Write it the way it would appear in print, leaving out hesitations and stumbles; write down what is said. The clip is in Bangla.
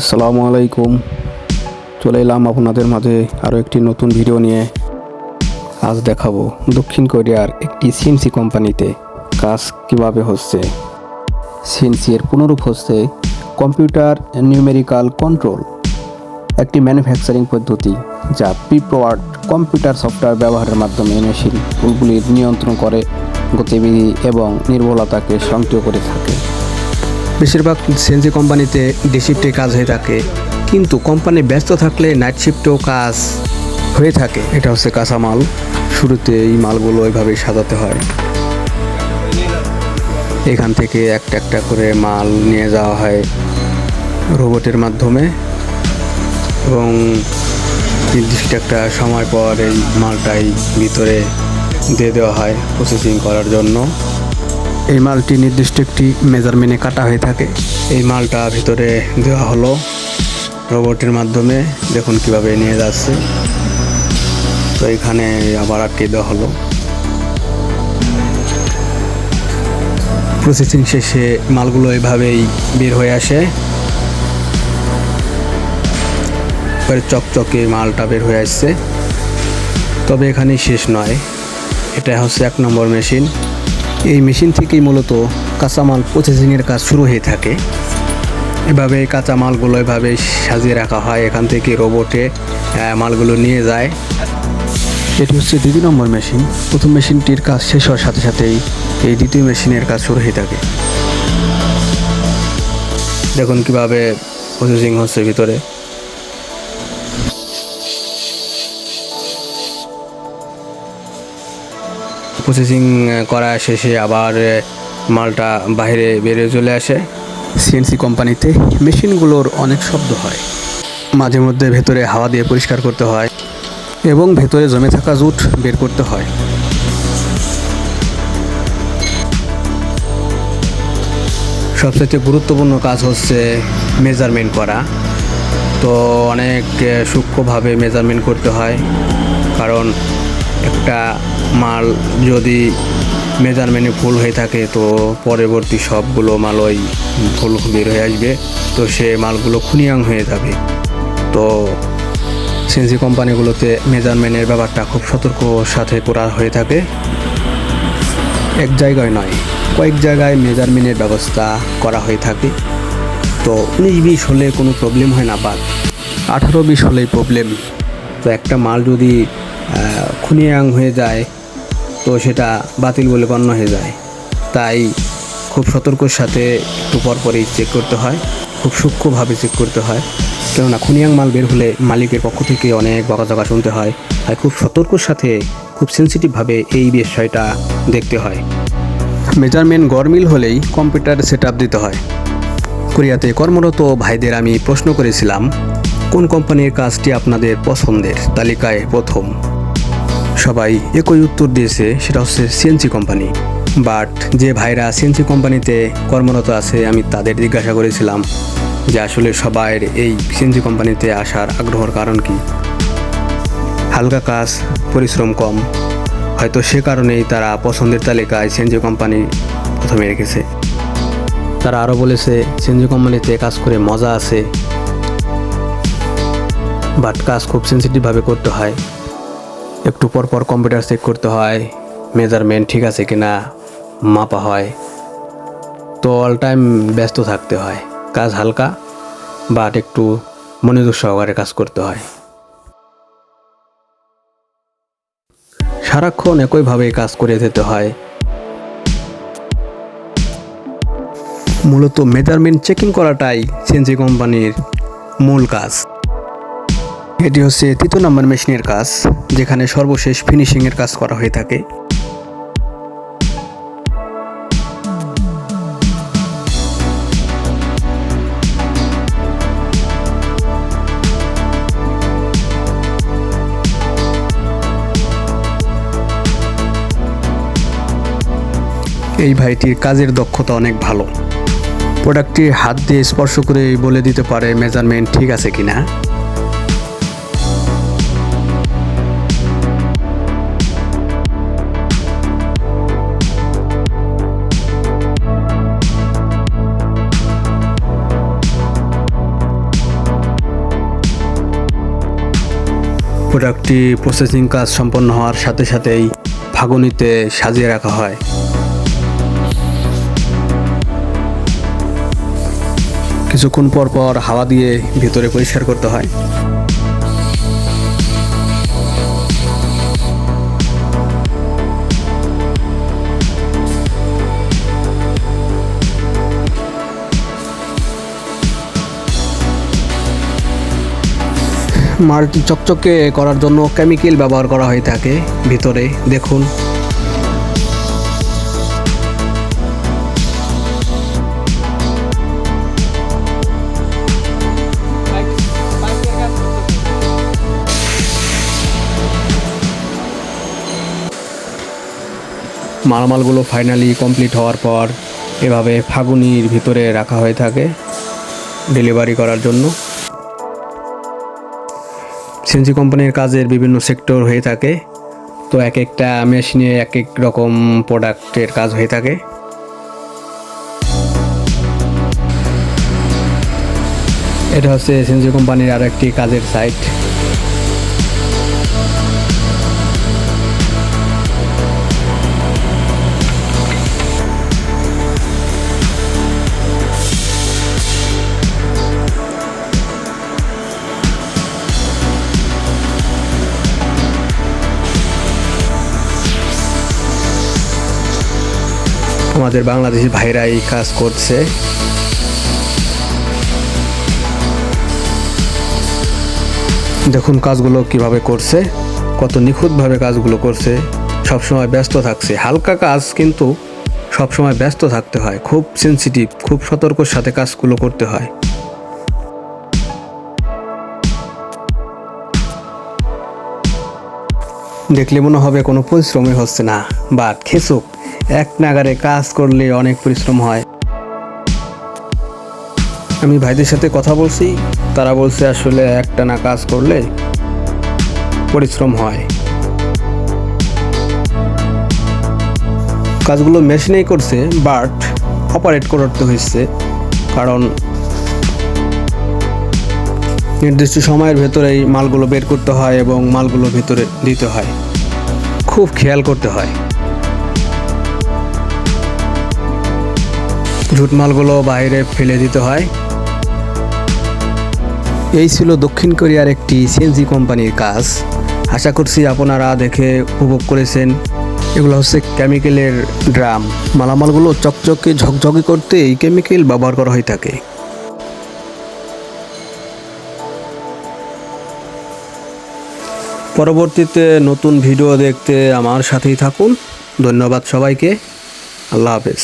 আসসালামু আলাইকুম। চলে এলাম আপনাদের মাঝে আরও একটি নতুন ভিডিও নিয়ে। আজ দেখাবো দক্ষিণ কোরিয়ার একটি সিএনসি কোম্পানিতে কাজ কিভাবে হচ্ছে। সিএনসি এর পুনরূপ হচ্ছে কম্পিউটার নিউমেরিক্যাল কন্ট্রোল, একটি ম্যানুফ্যাকচারিং পদ্ধতি যা প্রিপ্রোয়ার্ড কম্পিউটার সফটওয়্যার ব্যবহারের মাধ্যমে মেশিন টুলগুলির নিয়ন্ত্রণ করে, গতিবিধি এবং নির্ভুলতাকে সক্রিয় করে থাকে। বেশিরভাগ সিএনসি কোম্পানিতে ডে শিফটে কাজ হয়ে থাকে, কিন্তু কোম্পানি ব্যস্ত থাকলে নাইট শিফটেও কাজ হয়ে থাকে। এটা হচ্ছে কাঁচামাল। শুরুতে এই মালগুলো ওইভাবে সাজাতে হয়। এখান থেকে একটা একটা করে মাল নিয়ে যাওয়া হয় রোবটের মাধ্যমে এবং নির্দিষ্ট একটা সময় পর এই মালটাই ভিতরে দিয়ে দেওয়া হয় প্রসেসিং করার জন্য। এই মালটি নির্দিষ্ট একটি মেজারমেন্টে কাটা হয়ে থাকে। এই মালটা ভিতরে দেওয়া হলো রোবটের মাধ্যমে। দেখুন কিভাবে নিয়ে যাচ্ছে। তো এখানে আবার আটকে দেওয়া হলো। প্রসেসিং শেষে মালগুলো এভাবেই বের হয়ে আসে। চকচকে মালটা বের হয়ে আসছে। তবে এখানেই শেষ নয়, এটা হচ্ছে 1 নম্বর মেশিন। এই মেশিন থেকেই মূলত কাঁচামাল প্রসেসিংয়ের কাজ শুরু হয়ে থাকে। এভাবে কাঁচামালগুলো এভাবে সাজিয়ে রাখা হয়। এখান থেকে রোবটে মালগুলো নিয়ে যায়। এটি হচ্ছে 2 নম্বর মেশিন। প্রথম মেশিনটির কাজ শেষ হওয়ার সাথে সাথেই এই দ্বিতীয় মেশিনের কাজ শুরু হয়ে থাকে। দেখুন কিভাবে প্রসেসিং হচ্ছে ভিতরে। প্রসেসিং করা শেষে আবার মালটা বাইরে বেরিয়ে চলে আসে। সিএনসি কোম্পানিতে মেশিনগুলোর অনেক শব্দ হয়। মাঝে মধ্যে ভেতরে হাওয়া দিয়ে পরিষ্কার করতে হয় এবং ভেতরে জমে থাকা জুট বের করতে হয়। সবচেয়ে গুরুত্বপূর্ণ কাজ হচ্ছে মেজারমেন্ট করা। তো অনেক সূক্ষ্মভাবে মেজারমেন্ট করতে হয়, কারণ একটা মাল যদি মেজারমেন্টে ভুল হয়ে থাকে তো পরবর্তী সবগুলো মালই ভুল বের হয়ে আসবে। তো সে মালগুলো খুনিয়াং হয়ে যাবে। তো সিএনসি কোম্পানিগুলোতে মেজারমেন্টের ব্যাপারটা খুব সতর্কর সাথে করা হয়ে থাকে। এক জায়গায় নয়, কয়েক জায়গায় মেজারমেন্টের ব্যবস্থা করা হয়ে থাকে। তো 19-20 হলে কোনো প্রবলেম হয় না, বাট 18-20 হলেই প্রবলেম। তো একটা মাল যদি খুনিয়াং হয়ে যায় তো সেটা বাতিল বলে গণ্য হয়ে যায়। তাই খুব সতর্কর সাথে একটু পরপরই চেক করতে হয়, খুব সূক্ষ্মভাবে চেক করতে হয়। কেননা খুনিয়াং মাল বের হলে মালিকের পক্ষ থেকে অনেক বকাঝকা শুনতে হয়। তাই খুব সতর্কর সাথে খুব সেন্সিটিভভাবে এই বিষয়টা দেখতে হয়। মেজারমেন্ট গরমিল হলেই কম্পিউটার সেট আপ দিতে হয়। কোরিয়াতে কর্মরত ভাইদের আমি প্রশ্ন করেছিলাম, কোন কোম্পানির কাজটি আপনাদের পছন্দের তালিকায় প্রথম? সবাই একই উত্তর দিয়েছে, সেটা হচ্ছে সিএনসি কোম্পানি। বাট যে ভাইরা সিএনসি কোম্পানিতে কর্মরত আছে আমি তাদের জিজ্ঞাসা করেছিলাম যে আসলে সবার এই সিএনসি কোম্পানিতে আসার আগ্রহের কারণ কি। হালকা কাজ, পরিশ্রম কম, হয়তো সে কারণেই তারা পছন্দের তালিকায় সিএনসি কোম্পানি প্রথমে রেখেছে। তারা আরও বলেছে সিএনসি কোম্পানিতে কাজ করে মজা আছে, বাট কাজ খুব সেন্সিটিভভাবে করতে হয়। একটু পরপর কম্পিউটার চেক করতে হয়, মেজারমেন্ট ঠিক আছে কিনা মাপা হয়। তো অল টাইম ব্যস্ত থাকতে হয়। কাজ হালকা, বাট একটু মনোযোগ সহকারে কাজ করতে হয়। সারাক্ষণ একইভাবে কাজ করে যেতে হয়। মূলত মেজারমেন্ট চেকিং করাটাই সিএনসি কোম্পানির মূল কাজ। এটি হচ্ছে 3 নম্বর মেশিনের কাজ, যেখানে সর্বশেষ ফিনিশিংয়ের কাজ করা হয়ে থাকে। এই ভাইটির কাজের দক্ষতা অনেক ভালো। প্রোডাক্টটি হাত দিয়ে স্পর্শ করে বলে দিতে পারে মেজারমেন্ট ঠিক আছে কিনা। প্রোডাক্টটি প্রসেসিং কাজ সম্পন্ন হওয়ার সাথে সাথেই ফাগুনিতে সাজিয়ে রাখা হয়। কিছুক্ষণ পর পর হাওয়া দিয়ে ভিতরে পরিষ্কার করতে হয়। মালটি চকচকে করার জন্য কেমিক্যাল ব্যবহার করা হয়ে থাকে ভিতরে, দেখুন। মালামালগুলো ফাইনালি কমপ্লিট হওয়ার পর এভাবে ফাগুনির ভিতরে রাখা হয়ে থাকে ডেলিভারি করার জন্য। সিএনজি কোম্পানির কাজের বিভিন্ন সেক্টর হয়ে থাকে, তো এক একটা মেশিনে এক এক রকম প্রোডাক্টের কাজ হয়ে থাকে। এটা হচ্ছে সিএনজি কোম্পানির আরও একটি কাজের সাইট। আমাদের বাংলাদেশি ভাইরা এই কাজ করছে। দেখুন কাজগুলো কিভাবে করছে, কত নিখুঁতভাবে কাজগুলো করছে। সবসময় ব্যস্ত থাকছে, হালকা কাজ কিন্তু সবসময় ব্যস্ত থাকতে হয়, খুব সেন্সিটিভ, খুব সতর্কর সাথে কাজগুলো করতে হয়। দেখলে মনে হবে কোনো পরিশ্রমই হচ্ছে না, বাট খেসুক, এক নাগারে কাজ করলে অনেক পরিশ্রম হয়। আমি ভাইদের সাথে কথা বলছি, তারা বলছে আসলে একটানা কাজ করলে পরিশ্রম হয়। কাজগুলো মেশিনেই করছে, বাট অপারেট করতে হয়েছে, কারণ নির্দিষ্ট সময়ের ভেতরেই মালগুলো বের করতে হয় এবং মালগুলো ভেতরে দিতে হয়, খুব খেয়াল করতে হয়। জুট মালগুলো বাইরে ফেলে দিতে হয়। এই ছিল দক্ষিণ কোরিয়ার একটি সিএনজি কোম্পানির কাজ। আশা করছি আপনারা দেখে উপভোগ করেছেন। এগুলো হচ্ছে কেমিক্যালের ড্রাম। মালামালগুলো চকচকে ঝকঝকে করতে এই কেমিক্যাল ব্যবহার করা হয়ে থাকে। পরবর্তীতে নতুন ভিডিও দেখতে আমার সাথেই থাকুন। ধন্যবাদ সবাইকে। আল্লাহ হাফেজ।